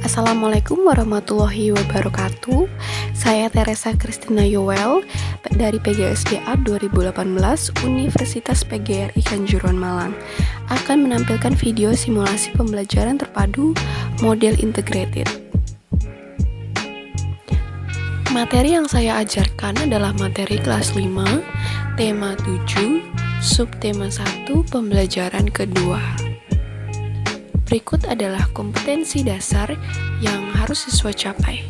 Assalamualaikum warahmatullahi wabarakatuh. Saya Teresa Christina Yowel dari PGSDA 2018 Universitas PGRI Kanjuruhan Malang akan menampilkan video simulasi pembelajaran terpadu model integrated. Materi yang saya ajarkan adalah materi kelas 5, tema 7, subtema 1, pembelajaran kedua. Berikut adalah kompetensi dasar yang harus siswa capai.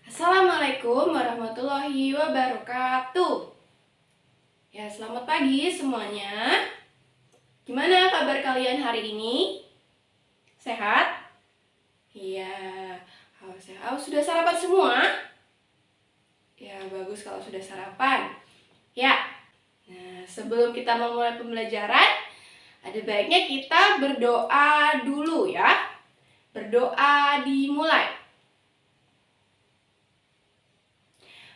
Assalamualaikum warahmatullahi wabarakatuh. Ya, selamat pagi semuanya. Gimana kabar kalian hari ini? Sehat? Iya. Sudah sarapan semua? Ya, bagus kalau sudah sarapan. Ya. Nah, sebelum kita memulai pembelajaran, ada baiknya kita berdoa dulu ya. Berdoa dimulai.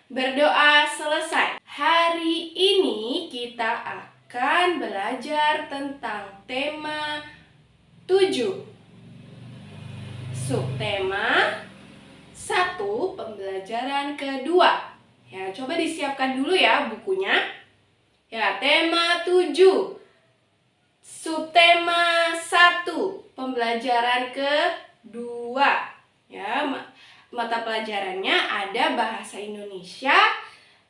Berdoa selesai. Hari ini kita akan belajar tentang tema 7. Subtema 1, pembelajaran kedua. Ya, coba disiapkan dulu ya bukunya. Ya, tema 7. Subtema 1, pembelajaran kedua. Ya, mata pelajarannya ada bahasa Indonesia,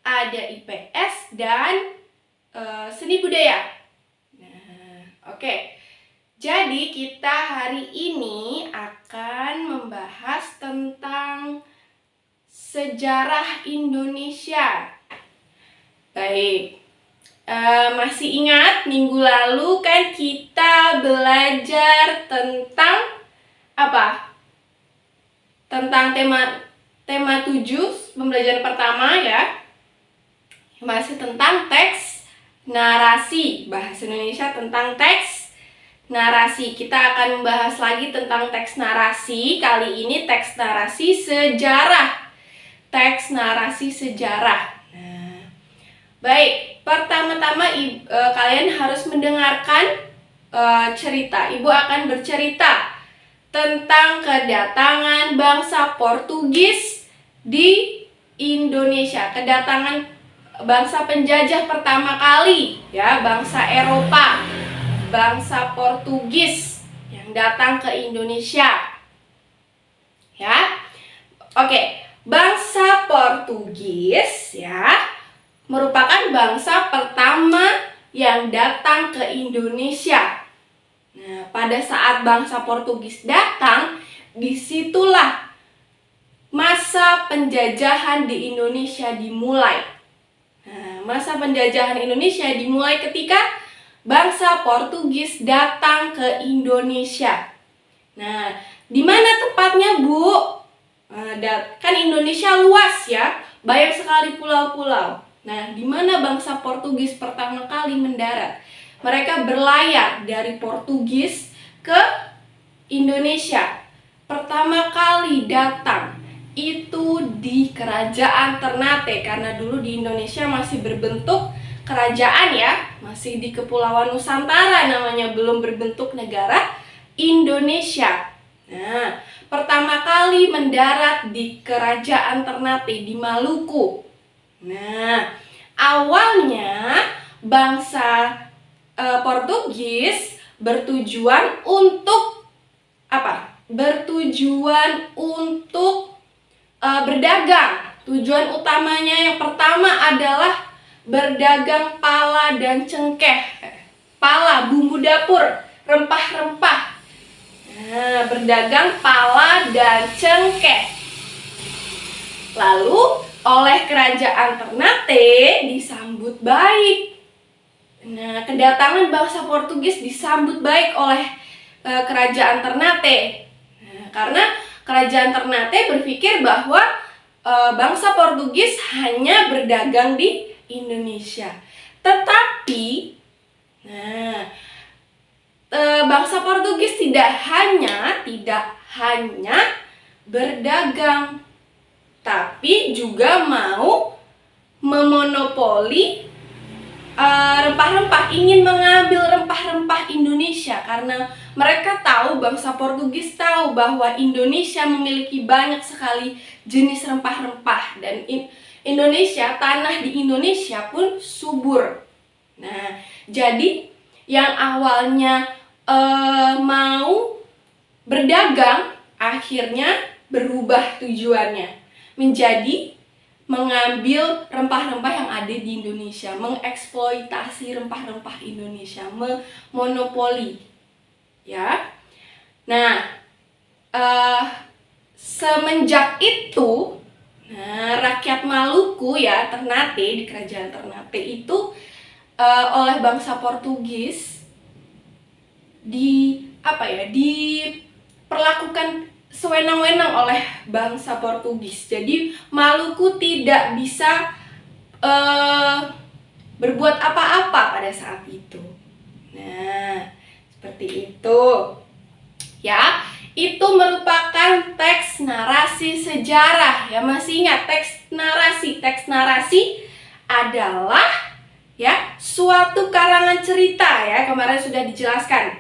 ada IPS dan seni budaya. Nah, oke. Jadi kita hari ini akan membahas tentang sejarah Indonesia. Baik, masih ingat minggu lalu kan kita belajar tentang apa? Tentang tema 7, pembelajaran pertama ya. Masih tentang teks narasi, bahasa Indonesia tentang teks narasi. Kita akan membahas lagi tentang teks narasi. Kali ini teks narasi sejarah. Teks narasi sejarah. Nah, baik, pertama-tama kalian harus mendengarkan cerita. Ibu akan bercerita tentang kedatangan bangsa Portugis di Indonesia. Kedatangan bangsa penjajah pertama kali, ya, bangsa Eropa. Bangsa Portugis yang datang ke Indonesia. Ya. Oke, bangsa Portugis ya merupakan bangsa pertama yang datang ke Indonesia. Nah, pada saat bangsa Portugis datang, disitulah masa penjajahan di Indonesia dimulai. Nah, masa penjajahan Indonesia dimulai ketika bangsa Portugis datang ke Indonesia. Nah, di mana tempatnya, Bu? Kan Indonesia luas ya, banyak sekali pulau-pulau. Nah, di mana bangsa Portugis pertama kali mendarat? Mereka berlayar dari Portugis ke Indonesia. Pertama kali datang itu di Kerajaan Ternate, karena dulu di Indonesia masih berbentuk kerajaan ya, masih di Kepulauan Nusantara namanya, belum berbentuk negara Indonesia. Nah, pertama kali mendarat di Kerajaan Ternate di Maluku. Nah, awalnya bangsa Portugis bertujuan untuk apa? Bertujuan untuk berdagang. Tujuan utamanya yang pertama adalah berdagang pala dan cengkeh. Pala, bumbu dapur, rempah-rempah. Nah, berdagang pala dan cengkeh. Lalu oleh Kerajaan Ternate disambut baik. Nah, kedatangan bangsa Portugis disambut baik oleh Kerajaan Ternate. Nah, karena Kerajaan Ternate berpikir bahwa bangsa Portugis hanya berdagang di Indonesia. Tetapi bangsa Portugis tidak hanya berdagang, tapi juga mau memonopoli rempah-rempah, ingin mengambil rempah-rempah Indonesia karena mereka tahu, bangsa Portugis tahu bahwa Indonesia memiliki banyak sekali jenis rempah-rempah dan Indonesia, tanah di Indonesia pun subur. Nah, jadi yang awalnya mau berdagang akhirnya berubah tujuannya menjadi mengambil rempah-rempah yang ada di Indonesia, mengeksploitasi rempah-rempah Indonesia, memonopoli, ya. Nah, semenjak itu, rakyat Maluku ya, Ternate, di kerajaan Ternate itu oleh bangsa Portugis diperlakukan sewenang-wenang oleh bangsa Portugis. Jadi Maluku tidak bisa berbuat apa-apa pada saat itu. Nah, seperti itu. Ya, itu merupakan teks narasi sejarah. Ya, masih ingat teks narasi? Teks narasi adalah ya suatu karangan cerita, ya, kemarin sudah dijelaskan.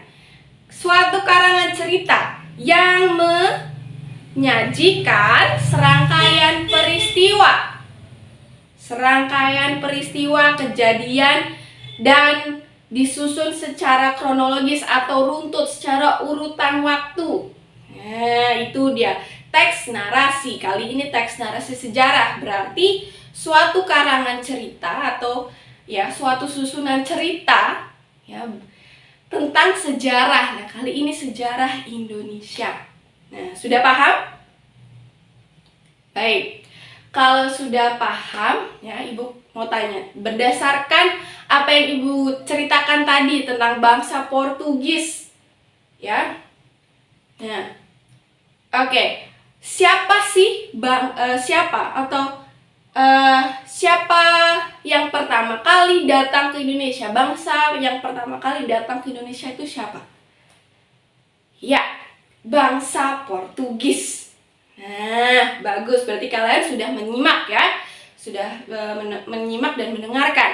Suatu karangan cerita yang menyajikan serangkaian peristiwa kejadian dan disusun secara kronologis atau runtut secara urutan waktu. Nah, itu dia teks narasi. Kali ini teks narasi sejarah, berarti suatu karangan cerita atau ya suatu susunan cerita ya tentang sejarah. Nah, kali ini sejarah Indonesia. Nah, sudah paham? Baik. Kalau sudah paham, ya, Ibu mau tanya, berdasarkan apa yang Ibu ceritakan tadi tentang bangsa Portugis, ya. Nah, oke. Siapa sih siapa yang pertama kali datang ke Indonesia? Bangsa yang pertama kali datang ke Indonesia itu siapa? Ya, bangsa Portugis. Nah, bagus. Berarti kalian sudah menyimak ya. Sudah menyimak dan mendengarkan.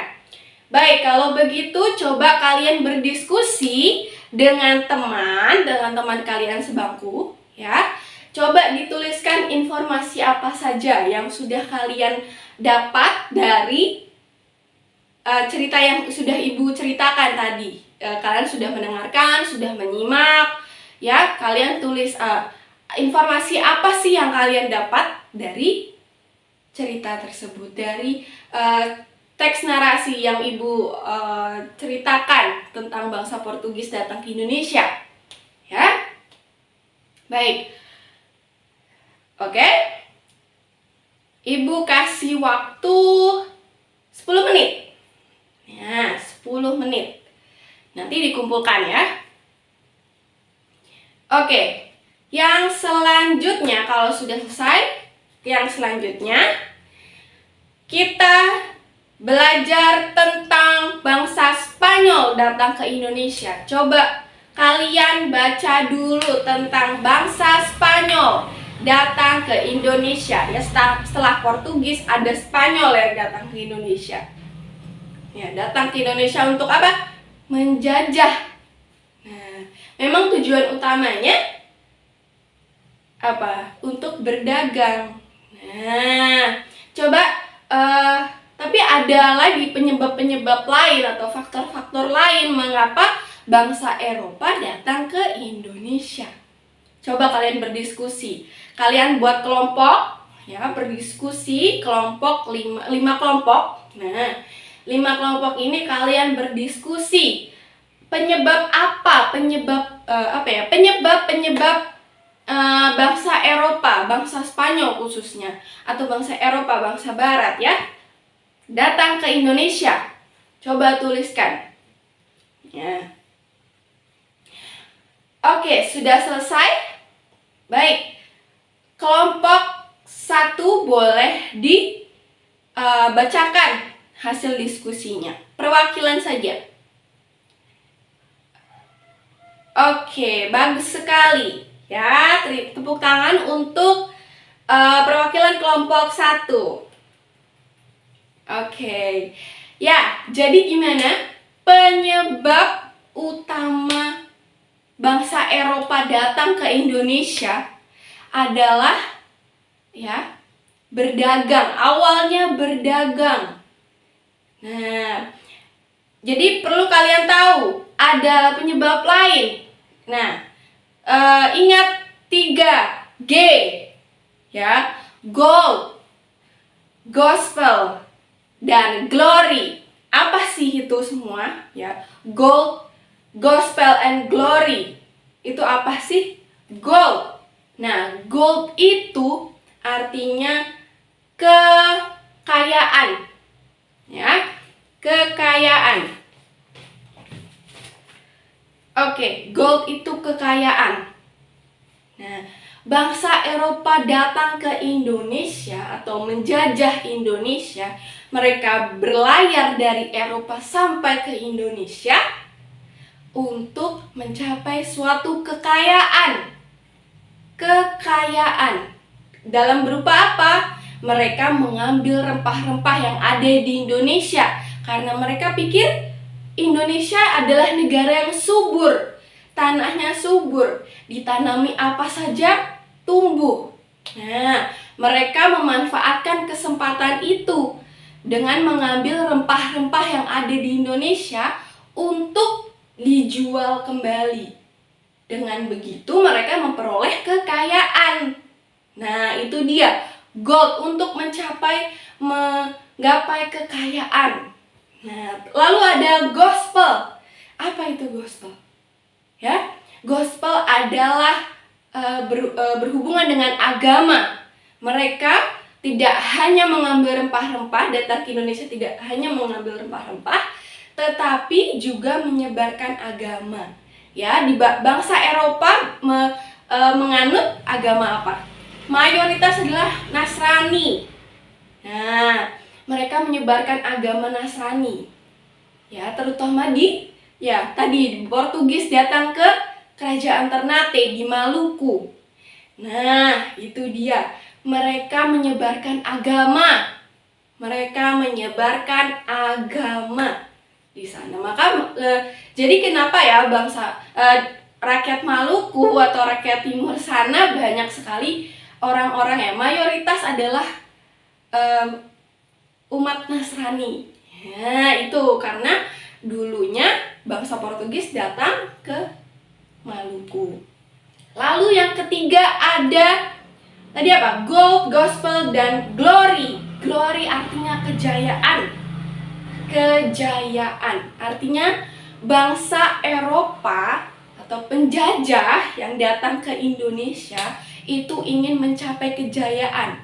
Baik, kalau begitu coba kalian berdiskusi dengan teman kalian sebangku, ya. Coba dituliskan informasi apa saja yang sudah kalian dapat dari cerita yang sudah Ibu ceritakan tadi. Kalian sudah mendengarkan, sudah menyimak, ya. Kalian tulis informasi apa sih yang kalian dapat dari cerita tersebut, dari teks narasi yang Ibu ceritakan tentang bangsa Portugis datang ke Indonesia, ya. Baik. Oke. Ibu kasih waktu 10 menit. Ya, 10 menit. Nanti dikumpulkan ya. Oke. Yang selanjutnya, kalau sudah selesai, yang selanjutnya kita belajar tentang bangsa Spanyol datang ke Indonesia. Coba kalian baca dulu tentang bangsa Spanyol datang ke Indonesia. Ya, setelah Portugis ada Spanyol yang datang ke Indonesia. Ya, datang ke Indonesia untuk apa? Menjajah. Nah, memang tujuan utamanya apa? Untuk berdagang. Nah, coba tapi ada lagi penyebab-penyebab lain atau faktor-faktor lain mengapa bangsa Eropa datang ke Indonesia. Coba kalian berdiskusi. Kalian buat kelompok, ya, berdiskusi kelompok 5 kelompok. Nah, 5 kelompok ini kalian berdiskusi penyebab apa? Penyebab bangsa Eropa, bangsa Spanyol khususnya, atau bangsa Eropa, bangsa Barat ya, datang ke Indonesia. Coba tuliskan. Ya. Oke, sudah selesai? Baik. Kelompok 1 boleh dibacakan hasil diskusinya. Perwakilan saja. Oke, bagus sekali. Ya, tepuk tangan untuk perwakilan kelompok 1. Oke. Ya, jadi gimana? penyebab utama bangsa Eropa datang ke Indonesia adalah ya berdagang. Awalnya berdagang. Nah, jadi perlu kalian tahu ada penyebab lain. Nah, ingat 3G ya, gold, gospel, dan glory. Apa sih itu semua? Ya, gold, gospel, and glory. Itu apa sih? Gold. Nah, gold itu artinya kekayaan. Ya, kekayaan. Oke, gold itu kekayaan. Nah, bangsa Eropa datang ke Indonesia atau menjajah Indonesia. Mereka berlayar dari Eropa sampai ke Indonesia untuk mencapai suatu kekayaan. Kekayaan. Dalam berupa apa? Mereka mengambil rempah-rempah yang ada di Indonesia karena mereka pikir Indonesia adalah negara yang subur. Tanahnya subur, ditanami apa saja tumbuh. Nah, mereka memanfaatkan kesempatan itu dengan mengambil rempah-rempah yang ada di Indonesia untuk dijual kembali. Dengan begitu mereka memperoleh kekayaan. Nah, itu dia gold untuk menggapai kekayaan. Nah, lalu ada gospel. Apa itu gospel? Ya, gospel adalah berhubungan dengan agama. Mereka tidak hanya mengambil rempah-rempah, datang ke Indonesia tidak hanya mengambil rempah-rempah, tetapi juga menyebarkan agama. Ya, di bangsa Eropa menganut agama apa? Mayoritas adalah Nasrani. Nah, mereka menyebarkan agama Nasrani. Ya, terutama tadi Portugis datang ke kerajaan Ternate di Maluku. Nah, itu dia. Mereka menyebarkan agama. Mereka menyebarkan agama di sana. Maka jadi kenapa ya rakyat Maluku atau rakyat timur sana banyak sekali orang-orang ya, mayoritas adalah umat Nasrani. Nah, itu karena dulunya bangsa Portugis datang ke Maluku. Lalu yang ketiga ada tadi apa? Gold, gospel, dan glory. Glory artinya kejayaan. Kejayaan artinya bangsa Eropa atau penjajah yang datang ke Indonesia itu ingin mencapai kejayaan.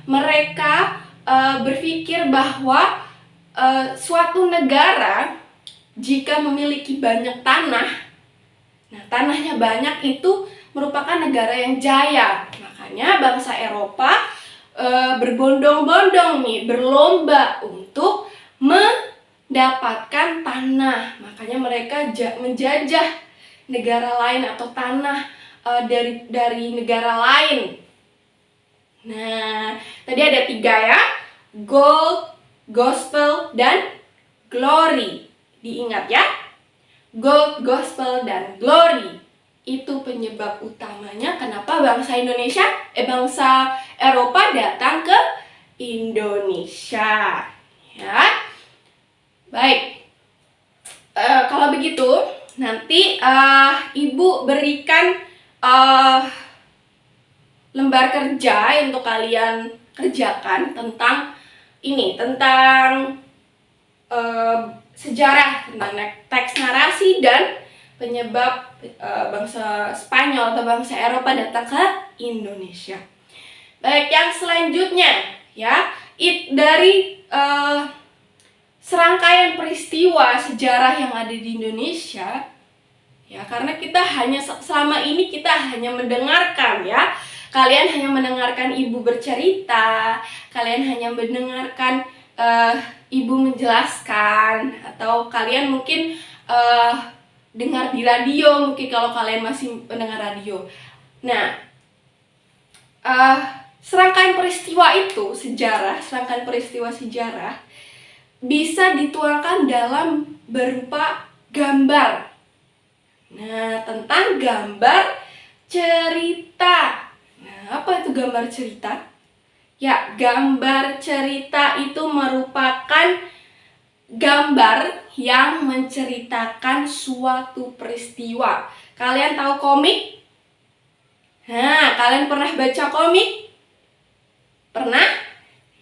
Mereka berpikir bahwa suatu negara jika memiliki banyak tanah, nah tanahnya banyak itu merupakan negara yang jaya. Makanya bangsa Eropa berbondong-bondong nih, berlomba untuk mendapatkan tanah. Makanya mereka menjajah negara lain atau tanah dari negara lain. Nah, tadi ada 3 ya, gold, gospel, dan glory. Diingat ya, gold, gospel, dan glory. Itu penyebab utamanya kenapa bangsa bangsa Eropa datang ke Indonesia. Ya, baik. Kalau begitu, nanti Ibu berikan lembar kerja untuk kalian kerjakan tentang sejarah, tentang teks narasi dan penyebab bangsa Spanyol atau bangsa Eropa datang ke Indonesia. Baik, yang selanjutnya ya, dari serangkaian peristiwa sejarah yang ada di Indonesia ya, karena selama ini kita hanya mendengarkan ya. Kalian hanya mendengarkan ibu bercerita, kalian hanya mendengarkan ibu menjelaskan, atau kalian mungkin dengar di radio, mungkin kalau kalian masih mendengar radio. Nah, serangkaian peristiwa sejarah bisa dituangkan dalam berupa gambar. Nah, tentang gambar cerita. Nah, apa itu gambar cerita? Ya, gambar cerita itu merupakan gambar yang menceritakan suatu peristiwa. Kalian tahu komik? Nah, kalian pernah baca komik? Pernah?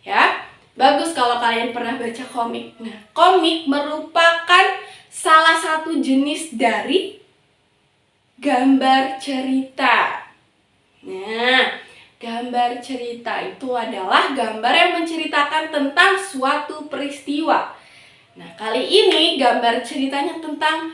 Ya, bagus kalau kalian pernah baca komik. Nah, komik merupakan salah satu jenis dari gambar cerita. Nah, gambar cerita itu adalah gambar yang menceritakan tentang suatu peristiwa. Nah, kali ini gambar ceritanya tentang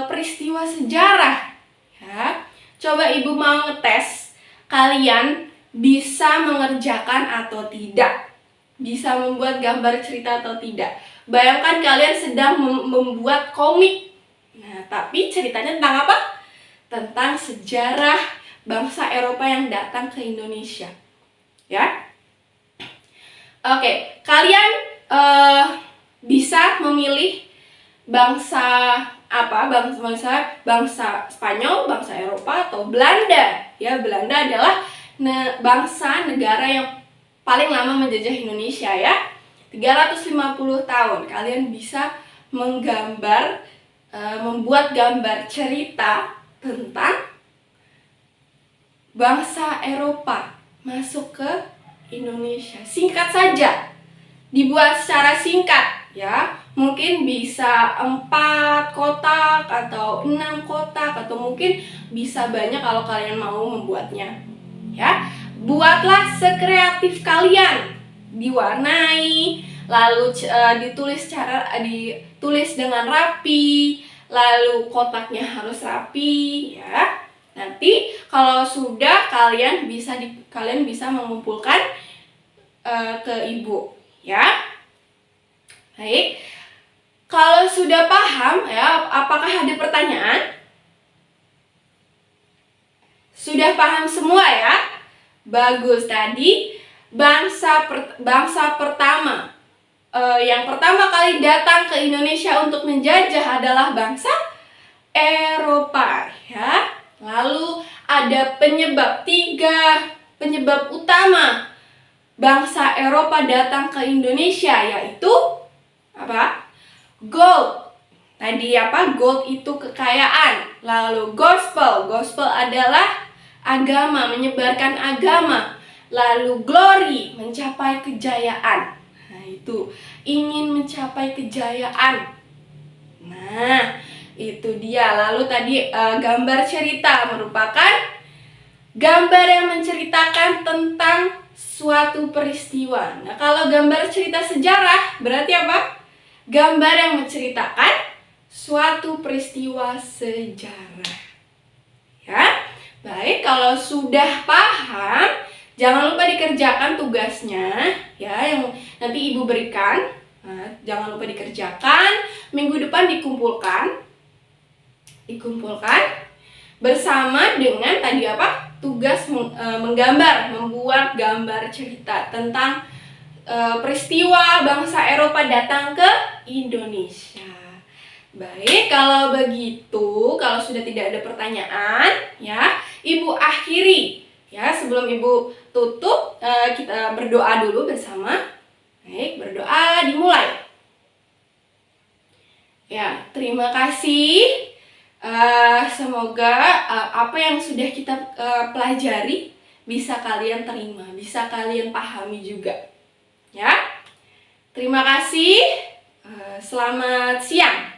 peristiwa sejarah. Ya, coba ibu mau ngetes kalian bisa mengerjakan atau tidak, bisa membuat gambar cerita atau tidak. Bayangkan kalian sedang membuat komik. Nah, tapi ceritanya tentang apa? Tentang sejarah bangsa Eropa yang datang ke Indonesia. Ya, oke, kalian bisa memilih bangsa apa? Bangsa Spanyol, bangsa Eropa, atau Belanda. Ya, Belanda adalah bangsa negara yang paling lama menjajah Indonesia ya. 350 tahun. Kalian bisa menggambar, membuat gambar cerita tentang bangsa Eropa masuk ke Indonesia. Singkat saja, dibuat secara singkat ya. Mungkin bisa 4 kotak atau 6 kotak, atau mungkin bisa banyak kalau kalian mau membuatnya. Ya, buatlah sekreatif kalian. Diwarnai, lalu ditulis dengan rapi, lalu kotaknya harus rapi ya. Nanti kalau sudah kalian bisa mengumpulkan ke ibu ya. Baik. Kalau sudah paham ya, apakah ada pertanyaan? Sudah paham semua ya? Bagus. Tadi bangsa pertama yang pertama kali datang ke Indonesia untuk menjajah adalah bangsa Eropa ya. Lalu ada tiga penyebab utama bangsa Eropa datang ke Indonesia, yaitu apa? Gold. Tadi apa? Gold itu kekayaan. Lalu gospel adalah agama, menyebarkan agama. Lalu glory, mencapai kejayaan. Nah, itu ingin mencapai kejayaan. Nah, itu dia. Lalu tadi gambar cerita merupakan gambar yang menceritakan tentang suatu peristiwa. Nah, kalau gambar cerita sejarah berarti apa? Gambar yang menceritakan suatu peristiwa sejarah. Ya. Baik, kalau sudah paham, jangan lupa dikerjakan tugasnya ya, yang nanti ibu berikan. Nah, jangan lupa dikerjakan. Minggu depan dikumpulkan bersama dengan tadi apa? Tugas menggambar, membuat gambar cerita tentang peristiwa bangsa Eropa datang ke Indonesia. Baik, kalau begitu, kalau sudah tidak ada pertanyaan, ya, ibu akhiri. Ya, sebelum ibu tutup, kita berdoa dulu bersama. Baik, berdoa dimulai. Ya, terima kasih. Semoga apa yang sudah kita pelajari bisa kalian terima, bisa kalian pahami juga. Ya, terima kasih. Selamat siang.